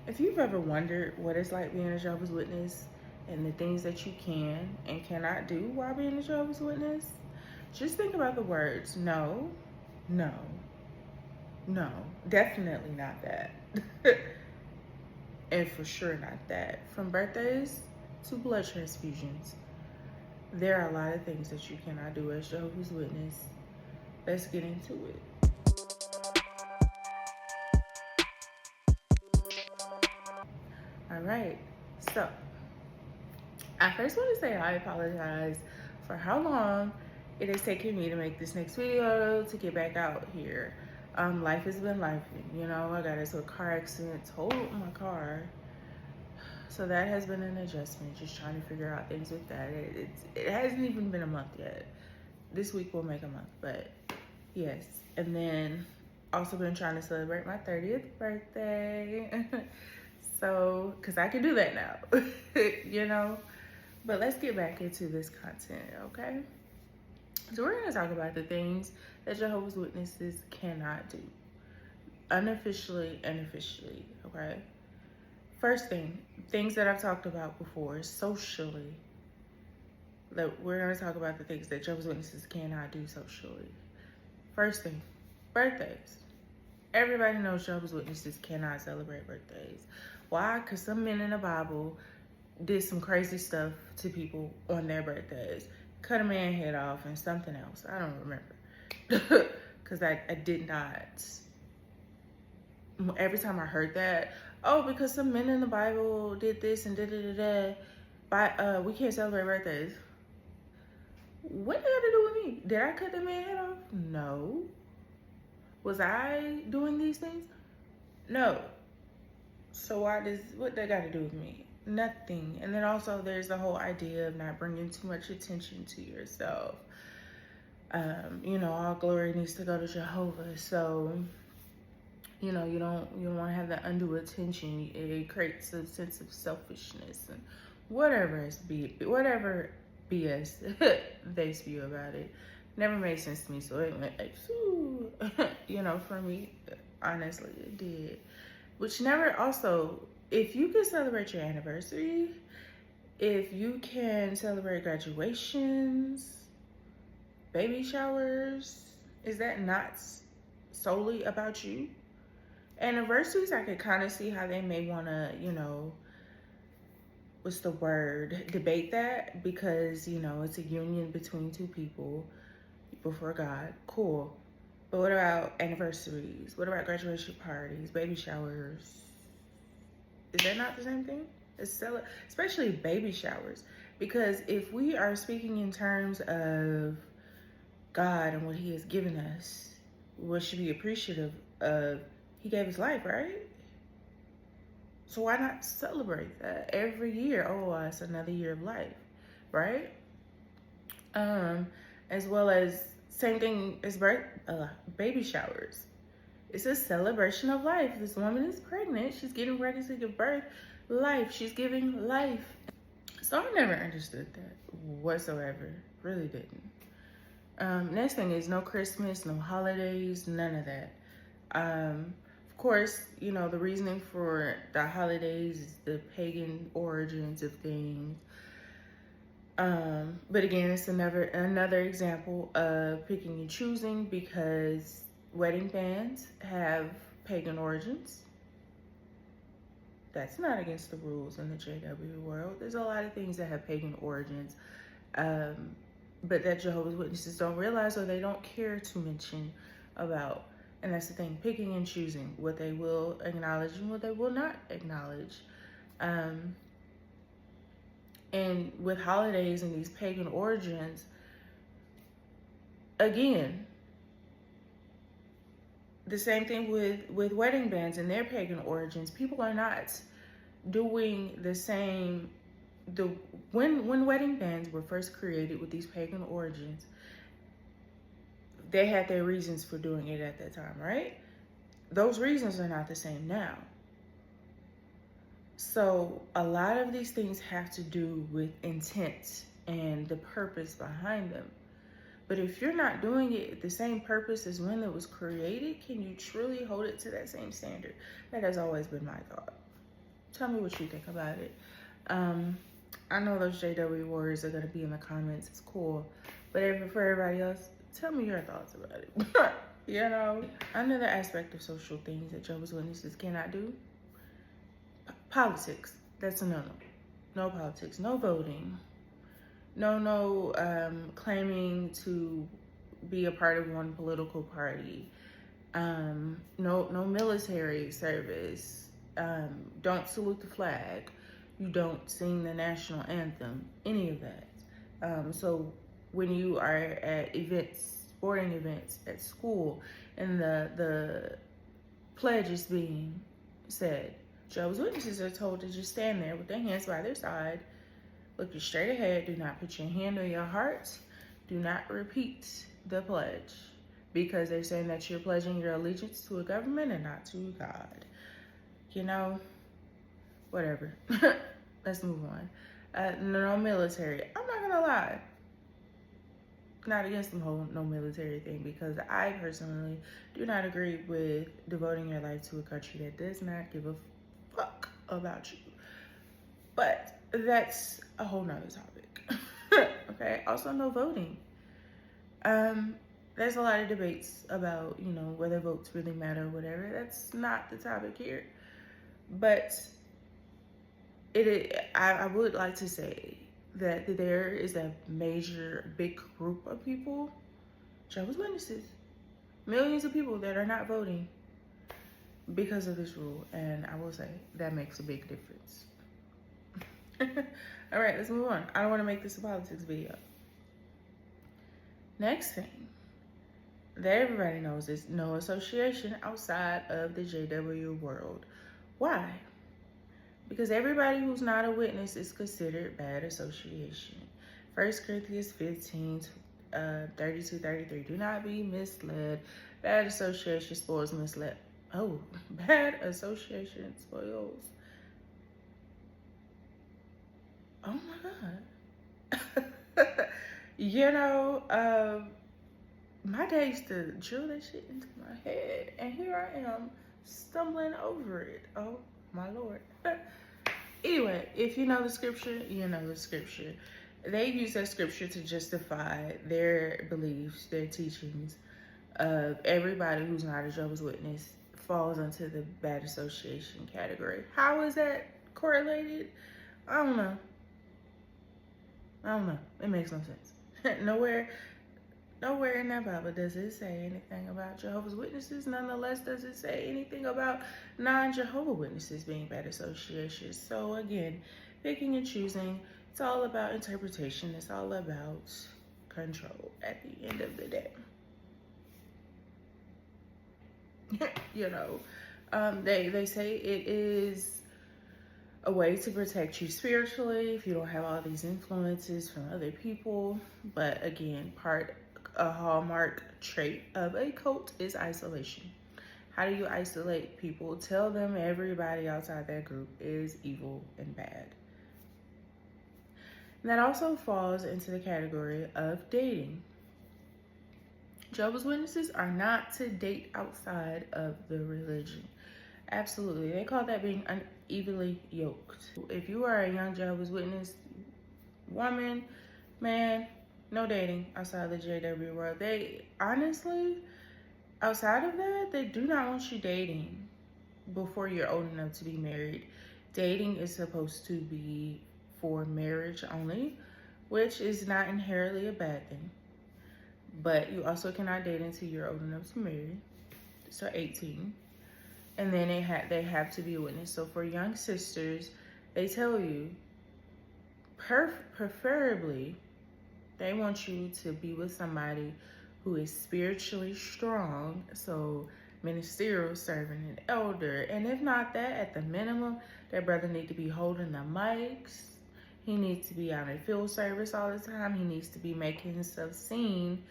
If you've ever wondered what it's like being a Jehovah's Witness and the things that you can and cannot do while being a Jehovah's Witness, just think about the words no, no, no, definitely not that. And for sure not that. From birthdays to blood transfusions, there are a lot of things that you cannot do as Jehovah's Witness. Let's get into it. All right, so I first want to say I apologize for how long it has taken me to make this next video to get back out here. Life has been life, you know. I got into a car accident, totaled my car, so that has been an adjustment. Just trying to figure out things with that. It hasn't even been a month yet. This week will make a month, but yes. And then also been trying to celebrate my 30th birthday. So, because I can do that now, you know. But let's get back into this content, okay? So we're going to talk about the things that Jehovah's Witnesses cannot do, unofficially and officially, okay? First thing, things that I've talked about before, socially. That we're going to talk about the things that Jehovah's Witnesses cannot do socially. First thing, birthdays. Everybody knows Jehovah's Witnesses cannot celebrate birthdays. Why? Because some men in the Bible did some crazy stuff to people on their birthdays. Cut a man's head off and something else. I don't remember. Because I did not. Every time I heard that, oh, because some men in the Bible did this and we can't celebrate birthdays. What did that got to do with me? Did I cut the man's head off? No. Was I doing these things? No. So what that got to do with me? Nothing. And then also there's the whole idea of not bringing too much attention to yourself. You know, all glory needs to go to Jehovah. So, you know, you don't want to have that undue attention. It creates a sense of selfishness and whatever BS they spew about it. Never made sense to me, so it went like, you know, for me, honestly, it did. Which never also, if you can celebrate your anniversary, if you can celebrate graduations, baby showers, is that not solely about you? Anniversaries, I could kind of see how they may want to, you know, what's the word, debate that, because, you know, it's a union between two people before God. Cool. But what about anniversaries? What about graduation parties, baby showers? Is that not the same thing? Especially baby showers. Because if we are speaking in terms of God and what he has given us, we should be appreciative of, he gave his life, right? So why not celebrate that every year? Oh, it's another year of life, right? As well as same thing as baby showers. It's a celebration of life. This woman is pregnant. She's getting ready to give birth. Life. She's giving life. So I never understood that whatsoever. Really didn't. Next thing is no Christmas, no holidays, none of that. Of course, you know, the reasoning for the holidays is the pagan origins of things. But again, it's another example of picking and choosing, because wedding bands have pagan origins. That's not against the rules in the JW world. There's a lot of things that have pagan origins, but that Jehovah's Witnesses don't realize, or they don't care to mention about. And that's the thing, picking and choosing what they will acknowledge and what they will not acknowledge. And with holidays and these pagan origins, again, the same thing with wedding bands and their pagan origins. People are not doing the same. When wedding bands were first created with these pagan origins, they had their reasons for doing it at that time, right? Those reasons are not the same now. So a lot of these things have to do with intent and the purpose behind them. But if you're not doing it the same purpose as when it was created, can you truly hold it to that same standard? That has always been my thought. Tell me what you think about it. I know those JW words are gonna be in the comments. It's cool, but for everybody else, tell me your thoughts about it. You know, another aspect of social things that Jehovah's Witnesses cannot do: politics. That's a no-no. No politics. No voting. No claiming to be a part of one political party. No military service. Don't salute the flag. You don't sing the national anthem. Any of that. So when you are at events, sporting events at school, and the pledge is being said, Jehovah's Witnesses are told to just stand there with their hands by their side, looking straight ahead. Do not put your hand on your heart. Do not repeat the pledge, because they're saying that you're pledging your allegiance to a government and not to God. You know, whatever. Let's move on. No military. I'm not gonna lie. Not against the whole no military thing, because I personally do not agree with devoting your life to a country that does not give a fuck about you. But that's a whole nother topic. Okay. Also, no voting. There's a lot of debates about, you know, whether votes really matter or whatever. That's not the topic here. But I would like to say that there is a big group of people, Jehovah's Witnesses, millions of people that are not voting because of this rule. And I will say that makes a big difference. All right, let's move on. I don't want to make this a politics video. Next thing that everybody knows is no association outside of the JW world. Why? Because everybody who's not a witness is considered bad association. 1 Corinthians 15, 32, 33. Do not be misled. Bad association spoils misled. Oh, bad association spoils. Oh my God. You know, my dad used to drill that shit into my head, and here I am stumbling over it. Oh my Lord. Anyway, if you know the scripture, you know the scripture. They use that scripture to justify their beliefs, their teachings of everybody who's not a Jehovah's Witness falls into the bad association category. How is that correlated? I don't know. It makes no sense. Nowhere in that Bible does it say anything about Jehovah's Witnesses. Nonetheless, does it say anything about non-Jehovah Witnesses being bad associations. So again, picking and choosing, it's all about interpretation. It's all about control at the end of the day. You know, they say it is a way to protect you spiritually if you don't have all these influences from other people. But again, a hallmark trait of a cult is isolation. How do you isolate people? Tell them everybody outside that group is evil and bad. And that also falls into the category of dating. Jehovah's Witnesses are not to date outside of the religion. Absolutely. They call that being unevenly yoked. If you are a young Jehovah's Witness woman, man, no dating outside the JW world. They honestly, outside of that, they do not want you dating before you're old enough to be married. Dating is supposed to be for marriage only, which is not inherently a bad thing. But you also cannot date until you're old enough to marry, so 18. And then they have to be a witness. So for young sisters, they tell you, preferably, they want you to be with somebody who is spiritually strong, so ministerial, serving an elder. And if not that, at the minimum, that brother need to be holding the mics. He needs to be out in field service all the time. He needs to be making himself seen,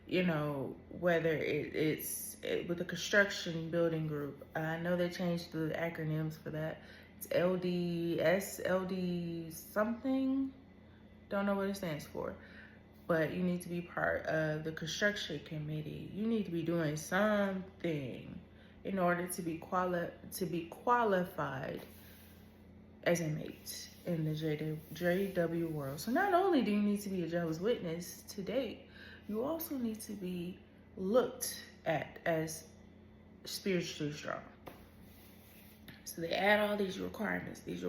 you know, whether it's with a construction building group. I know they changed the acronyms for that. It's LD something. Don't know what it stands for. But you need to be part of the construction committee. You need to be doing something in order to be qualified as inmates in the JW world. So not only do you need to be a Jehovah's Witness to date, you also need to be looked at as spiritually strong. So they add all these requirements. It's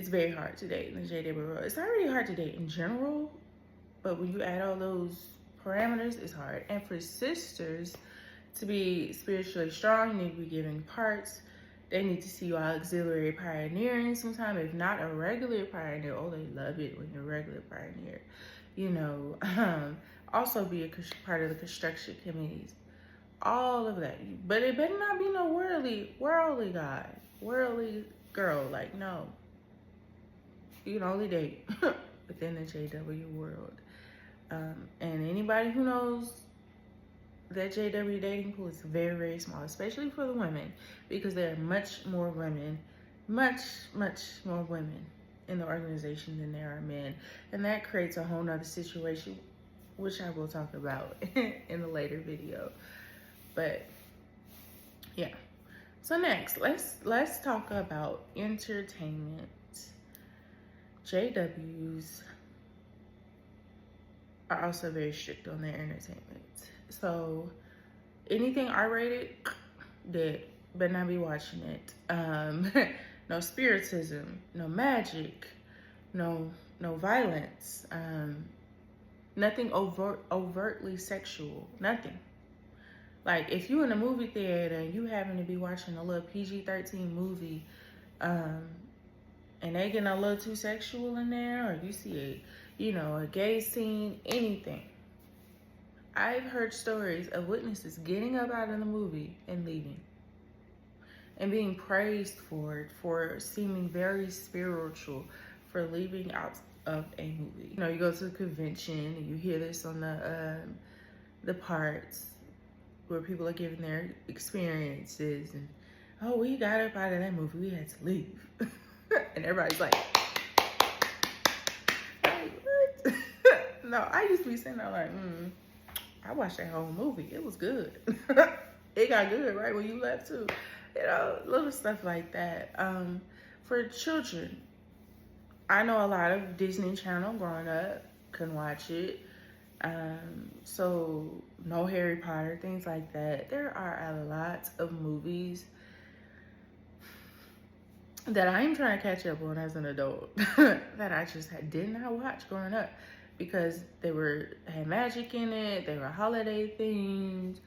very hard to date in the JW world. It's already hard to date in general, but when you add all those parameters, it's hard. And for sisters to be spiritually strong, you need to be giving parts. They need to see you auxiliary pioneering sometime, if not a regular pioneer. Oh, they love it when you're a regular pioneer. You know, also be a part of the construction committees. All of that. But it better not be no worldly guy, worldly girl. Like, no. You can only date within the JW world. And anybody who knows that JW dating pool is very, very small, especially for the women, because there are much more women in the organization than there are men. And that creates a whole nother situation, which I will talk about in a later video. But yeah. So next, let's talk about entertainment. JWs are also very strict on their entertainment. So anything R-rated, that better not be watching it. No spiritism, no magic, no violence, nothing overtly sexual, nothing. Like, if you in a movie theater and you happen to be watching a little PG-13 movie, and they getting a little too sexual in there, or you see a gay scene, anything. I've heard stories of witnesses getting up out of the movie and leaving, and being praised for seeming very spiritual for leaving out of a movie. You know, you go to a convention and you hear this on the parts where people are giving their experiences, and oh, we got up out of that movie, we had to leave. And everybody's like, what? No, I used to be sitting there like, I watched that whole movie. It was good. It got good right when you left too. You know, little stuff like that. For children, I know a lot of Disney Channel growing up, couldn't watch it. So no Harry Potter, things like that. There are a lot of movies that I'm trying to catch up on as an adult that I just did not watch growing up, because they had magic in it, they were holiday themed,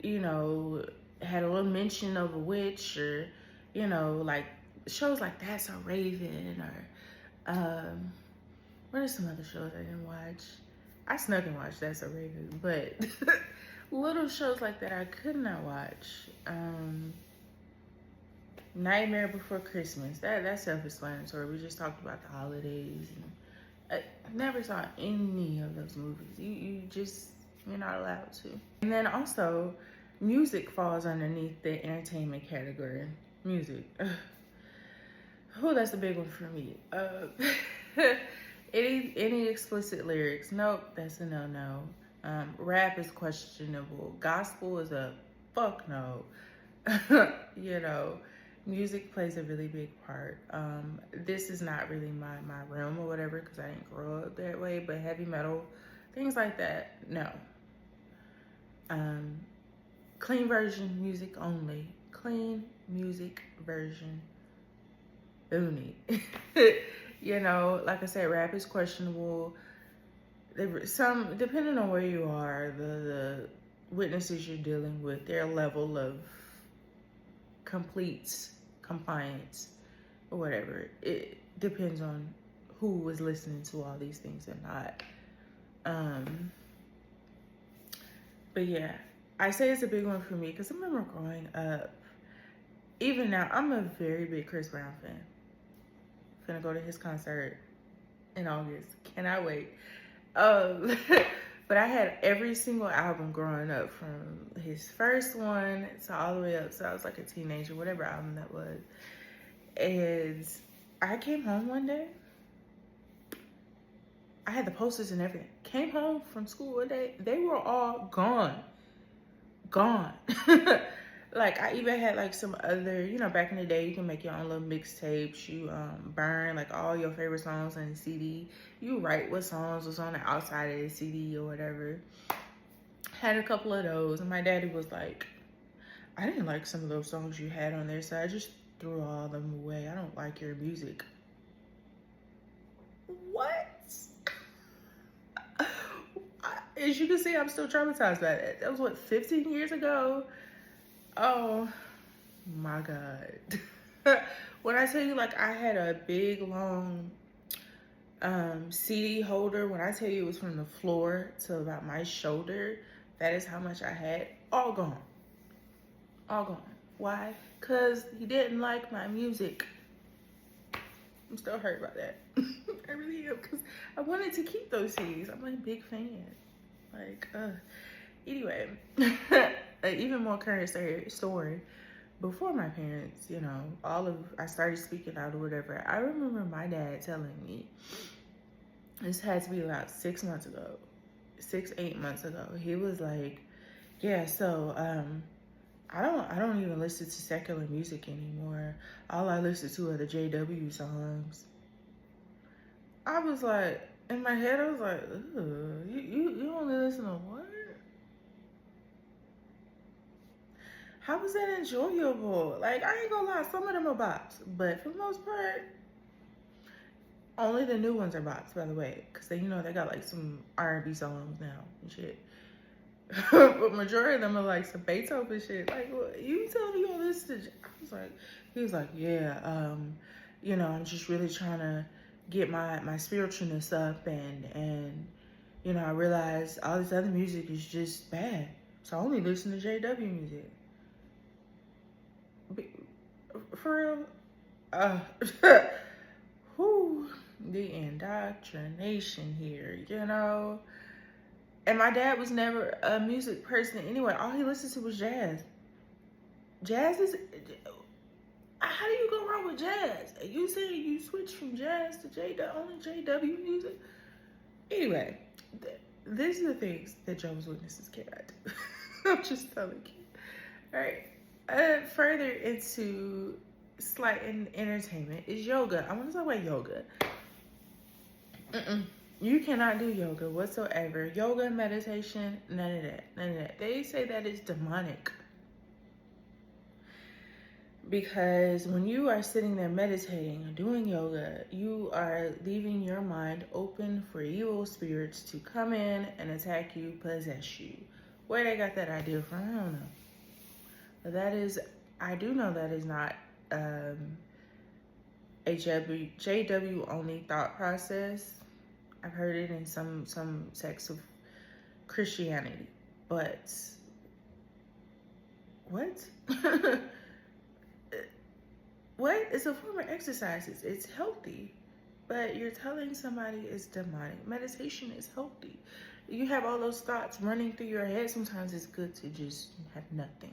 you know, had a little mention of a witch, or, you know, like shows like That's a Raven, or what are some other shows I didn't watch? I snuck and watched That's a Raven, but little shows like that I could not watch. Nightmare Before Christmas, that's self-explanatory. We just talked about the holidays. And I never saw any of those movies. You're not allowed to. And then also, music falls underneath the entertainment category. Music. Oh, that's a big one for me. Any explicit lyrics? Nope, that's a no-no. Rap is questionable. Gospel is a fuck no. You know, music plays a really big part. This is not really my realm or whatever, because I didn't grow up that way, but heavy metal, things like that, no. Clean version music only. Clean music version only. You know, like I said, rap is questionable. Depending on where you are, the witnesses you're dealing with, their level of compliance or whatever, it depends on who was listening to all these things or not. But yeah, I say it's a big one for me because I remember growing up. Even now, I'm a very big Chris Brown fan. Gonna go to his concert in August. Cannot wait. But I had every single album growing up, from his first one to all the way up. So I was like a teenager, whatever album that was. And I came home one day. I had the posters and everything. Came home from school one day. They were all gone. Like, I even had like some other, you know, back in the day, you can make your own little mixtapes. You burn like all your favorite songs on the CD. You write what songs was on the outside of the CD or whatever. Had a couple of those, and my daddy was like, I didn't like some of those songs you had on there, so I just threw all of them away. I don't like your music. What? As you can see, I'm still traumatized by that. That was what, 15 years ago? Oh my God. When I tell you, like, I had a big long CD holder, when I tell you it was from the floor to about my shoulder, that is how much I had. All gone. All gone. Why? Because he didn't like my music. I'm still hurt by that. I really am, because I wanted to keep those CDs. I'm like a big fan. Like, anyway, an even more current story. Before my parents, you know, I started speaking out or whatever, I remember my dad telling me, this had to be about 6 months ago, 8 months ago. He was like, yeah, so, I don't even listen to secular music anymore. All I listen to are the JW songs. I was like, in my head, I was like, you only listen to what? How was that enjoyable? Like, I ain't gonna lie, some of them are bops, but for the most part, only the new ones are bops, by the way, because they, you know, they got like some R&B songs now and shit. But majority of them are like some Beethoven shit. Like, what, you telling me you don't listen to? I was like, he was like, yeah, you know, I'm just really trying to get my spiritualness up, and you know, I realized all this other music is just bad, so I only listen to JW music. For real, whew, the indoctrination here, you know. And my dad was never a music person anyway. All he listened to was jazz. Jazz is, how do you go wrong with jazz? You saying you switched from jazz to only JW music? Anyway, these are the things that Jehovah's Witnesses cannot do. I'm just telling you. All right. Further into slight entertainment is yoga. I want to talk about yoga. You cannot do yoga whatsoever. Yoga, meditation, none of that. None of that. They say that it's demonic. Because when you are sitting there meditating or doing yoga, you are leaving your mind open for evil spirits to come in and attack you, possess you. Where they got that idea from, I don't know. But that is, I do know that is not a JW only thought process. I've heard it in some sects of Christianity, but what? What? It's a form of exercise. It's healthy, but you're telling somebody it's demonic. Meditation is healthy. You have all those thoughts running through your head. Sometimes it's good to just have nothing.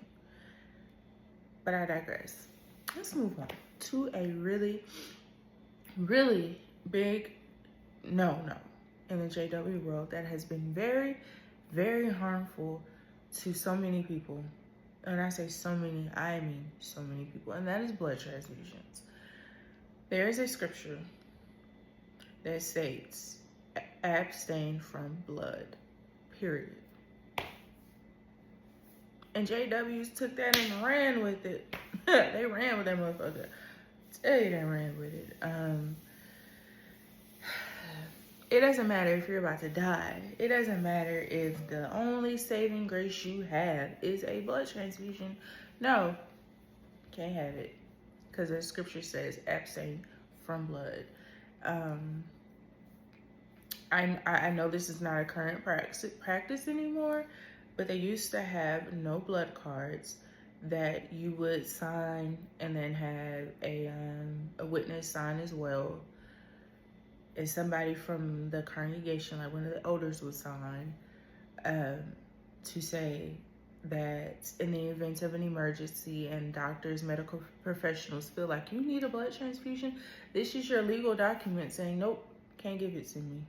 But I digress. Let's move on to a really, really big no in the JW world that has been very, very harmful to so many people. And when I say so many, I mean so many people, and that is blood transfusions. There is a scripture that states, abstain from blood, period. And JWs took that and ran with it. They ran with that motherfucker. Tell you they ran with it. It doesn't matter if you're about to die. It doesn't matter if the only saving grace you have is a blood transfusion. No, can't have it. Because the scripture says abstain from blood. I know this is not a current practice anymore, but they used to have no blood cards that you would sign and then have a witness sign as well. And somebody from the congregation, like one of the elders, would sign to say that in the event of an emergency and doctors, medical professionals feel like you need a blood transfusion, this is your legal document saying, nope, can't give it to me.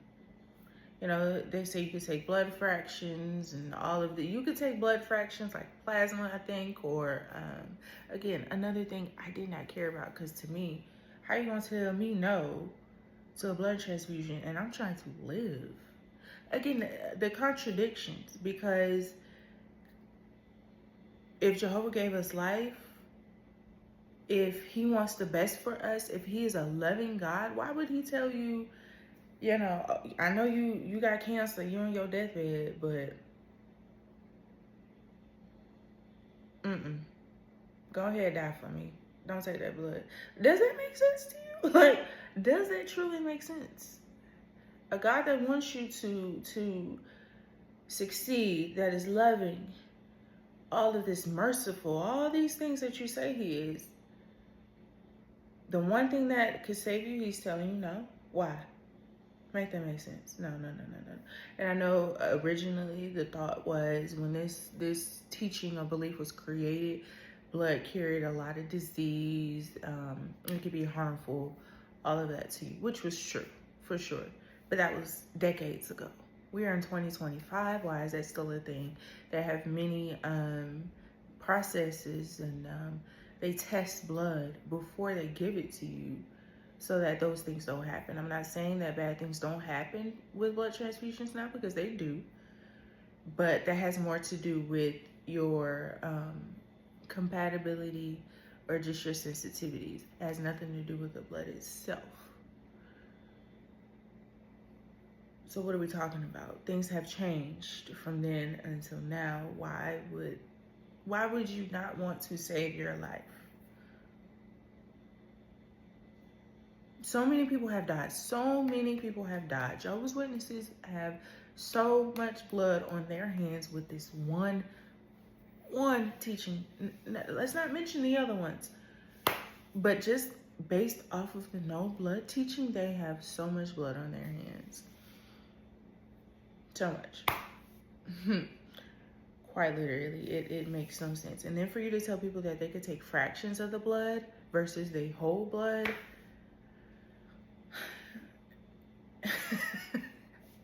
You know, they say you could take blood fractions and all of the, you could take blood fractions like plasma, I think, or again, another thing I did not care about, because to me, how you gonna tell me no to a blood transfusion and I'm trying to live? Again, the contradictions, because if Jehovah gave us life, if he wants the best for us, if he is a loving God, why would he tell you, you know, I know you got cancer, you're on your deathbed, but go ahead, die for me. Don't take that blood. Does that make sense to you? Like, does that truly make sense? A God that wants you to succeed, that is loving, all of this merciful, all these things that you say he is, the one thing that could save you, he's telling you no. Why? Make that make sense? No. And I know originally the thought was, when this teaching or belief was created, blood carried a lot of disease. It could be harmful, all of that to you, which was true, for sure. But that was decades ago. We are in 2025. Why is that still a thing? They have many processes, and they test blood before they give it to you, so that those things don't happen. I'm not saying that bad things don't happen with blood transfusions now, because they do. But that has more to do with your compatibility or just your sensitivities. It has nothing to do with the blood itself. So what are we talking about? Things have changed from then until now. Why would you not want to save your life? So many people have died. So many people have died. Jehovah's Witnesses have so much blood on their hands with this one teaching. Let's not mention the other ones. But just based off of the no blood teaching, they have so much blood on their hands. So much. Quite literally. It makes no sense. And then for you to tell people that they could take fractions of the blood versus the whole blood.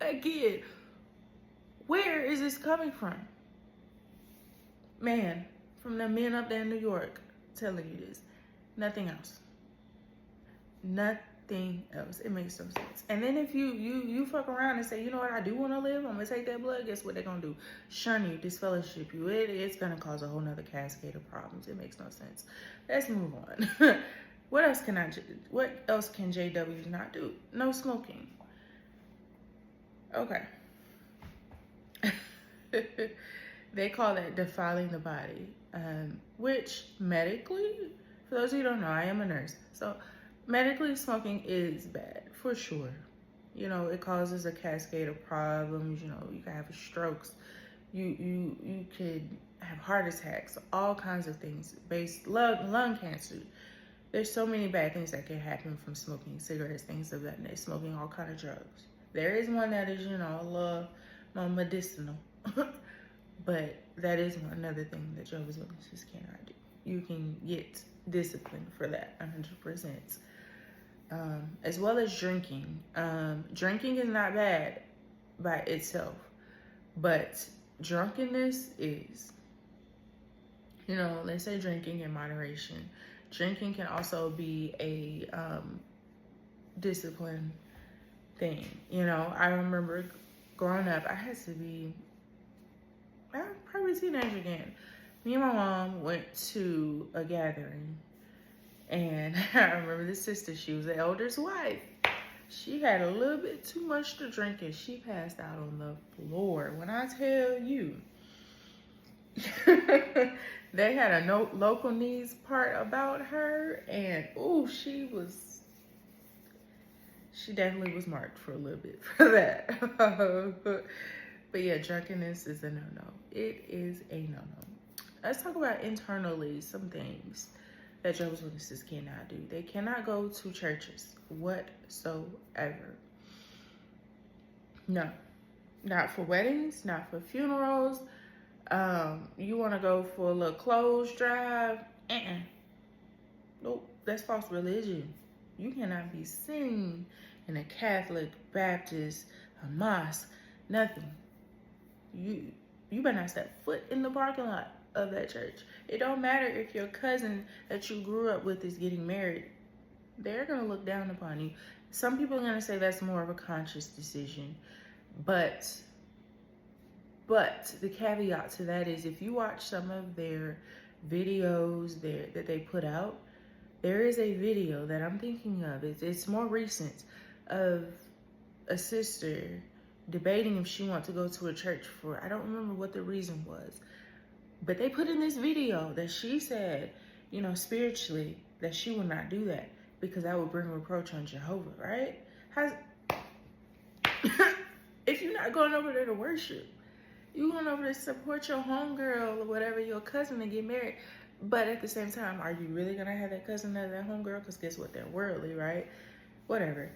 Again, where is this coming from? Man, from the men up there in New York telling you this. Nothing else. Nothing else. It makes no sense. And then if you fuck around and say, you know what, I do want to live, I'm going to take that blood, guess what they're going to do? Shun you, disfellowship you. It's going to cause a whole nother cascade of problems. It makes no sense. Let's move on. What else can JWs not do? No smoking. Okay. They call that defiling the body, which medically, for those of you who don't know, I am a nurse. So medically, smoking is bad, for sure. You know, it causes a cascade of problems. You know, you can have strokes. You could have heart attacks, all kinds of things, lung cancer. There's so many bad things that can happen from smoking cigarettes, things of that nature, smoking all kind of drugs. There is one that is, you know, more medicinal. But that is another thing that Jehovah's Witnesses cannot do. You can get disciplined for that, 100%. As well as drinking. Drinking is not bad by itself, but drunkenness is. You know, let's say drinking in moderation. Drinking can also be a discipline thing. You know, I remember growing up, I had to be probably a teenager again. Me and my mom went to a gathering, and I remember the sister, she was the elder's wife. She had a little bit too much to drink, and she passed out on the floor. When I tell you, they had a local needs part about her, and she definitely was marked for a little bit for that. But yeah, drunkenness is a no-no. It is a no-no. Let's talk about internally some things that Jehovah's Witnesses cannot do. They cannot go to churches whatsoever. No. Not for weddings, not for funerals. You want to go for a little clothes drive? Nope, that's false religion. You cannot be seen in a Catholic, Baptist, a mosque, nothing. You better not step foot in the parking lot of that church. It don't matter if your cousin that you grew up with is getting married. They're gonna look down upon you. Some people are gonna say that's more of a conscious decision, but the caveat to that is if you watch some of their videos that they put out, there is a video that I'm thinking of. It's more recent, of a sister debating if she wants to go to a church for, I don't remember what the reason was, but they put in this video that she said, you know, spiritually, that she would not do that because that would bring reproach on Jehovah, right? If you're not going over there to worship, you going over to support your homegirl or whatever, your cousin, to get married. But at the same time, are you really going to have that cousin or that homegirl? Because guess what? They're worldly, right? Whatever.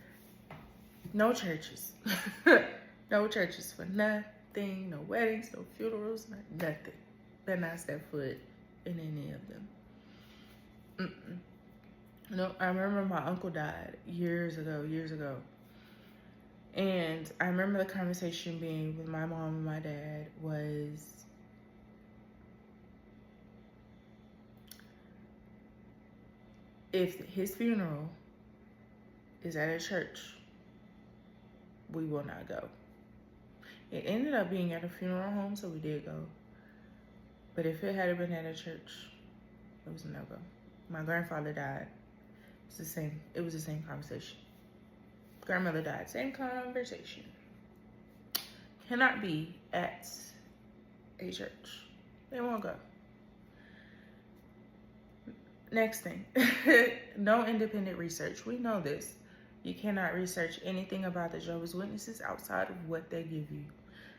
No churches. No churches for nothing. No weddings, no funerals, nothing. Better not step foot in any of them. No, I remember my uncle died years ago. And I remember the conversation being with my mom and my dad was, if his funeral is at a church, we will not go. It ended up being at a funeral home, so we did go. But if it had been at a church, it was a no-go. My grandfather died. It was the same conversation. Grandmother died, same conversation. Cannot be at a church. They won't go. Next thing, no independent research. We know this. You cannot research anything about the Jehovah's Witnesses outside of what they give you.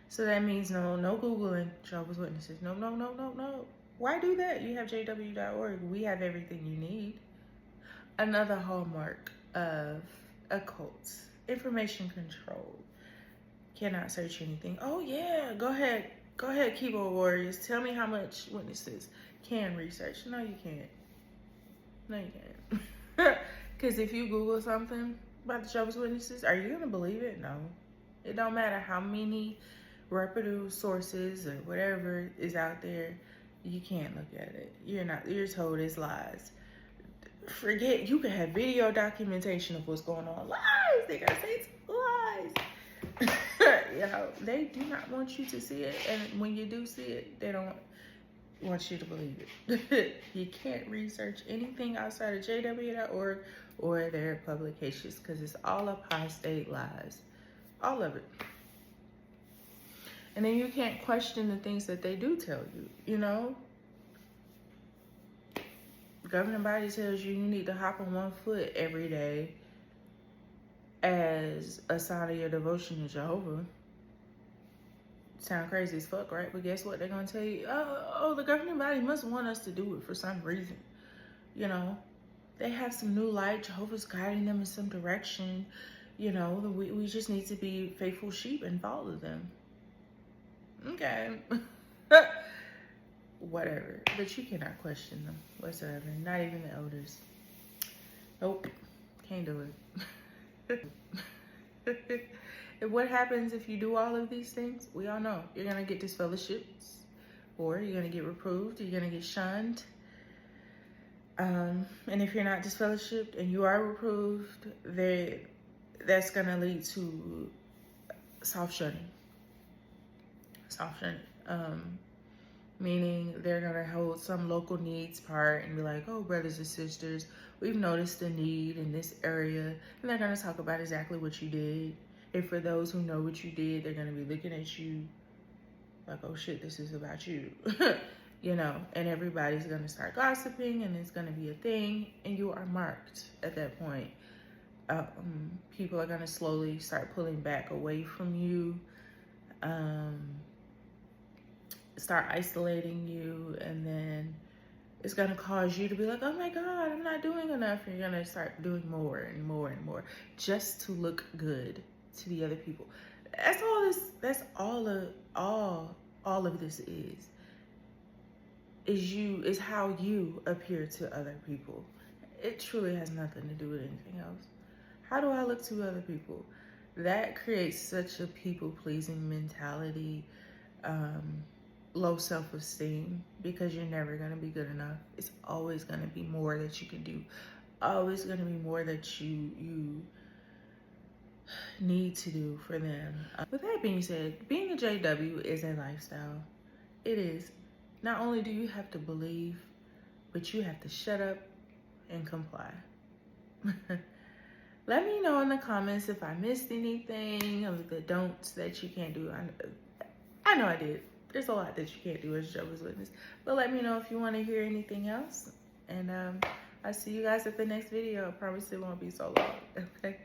So that means no Googling Jehovah's Witnesses. No. Why do that? You have jw.org. We have everything you need. Another hallmark of occults, information control. Cannot search anything. Oh yeah, go ahead, keyboard warriors. Tell me how much witnesses can research. No, you can't. Because if you Google something about the Jehovah's Witnesses, are you gonna believe it? No. It don't matter how many reputable sources or whatever is out there. You can't look at it. You're told it's lies. Forget, you can have video documentation of what's going on. Lies! They gotta say it's lies. You know, they do not want you to see it, and when you do see it, they don't want you to believe it. You can't research anything outside of jw.org or their publications because it's all apostate lies. All of it. And then you can't question the things that they do tell you, you know? The governing body tells you need to hop on one foot every day as a sign of your devotion to Jehovah. Sound crazy as fuck, right? But guess what? They're going to tell you, oh, the governing body must want us to do it for some reason. You know, they have some new light. Jehovah's guiding them in some direction. You know, we just need to be faithful sheep and follow them. Okay. Whatever. But you cannot question them whatsoever. Not even the elders. Nope. Can't do it. And what happens if you do all of these things? We all know. You're going to get disfellowships, or you're going to get reproved, you're going to get shunned. And if you're not disfellowshipped and you are reproved, that's going to lead to soft shunning. Soft shunning. Meaning they're going to hold some local needs part and be like, oh, brothers and sisters, we've noticed the need in this area. And they're going to talk about exactly what you did. And for those who know what you did, they're going to be looking at you like, oh shit, this is about you. You know, and everybody's going to start gossiping and it's going to be a thing. And you are marked at that point. People are going to slowly start pulling back away from you. Start isolating you, and then it's going to cause you to be like, oh my God, I'm not doing enough. And you're going to start doing more and more and more just to look good to the other people. That's all of this is how you appear to other people. It truly has nothing to do with anything else. How do I look to other people? that creates such a people-pleasing mentality, low self-esteem, because you're never going to be good enough. It's always going to be more that you can do, always going to be more that you need to do for them. With that being said, being a JW is a lifestyle. It is. Not only do you have to believe, but you have to shut up and comply. Let me know in the comments if I missed anything of the don'ts that you can't do. I know I did. There's a lot that you can't do as Jehovah's Witness. But let me know if you want to hear anything else. And I'll see you guys at the next video. I promise it won't be so long. Okay?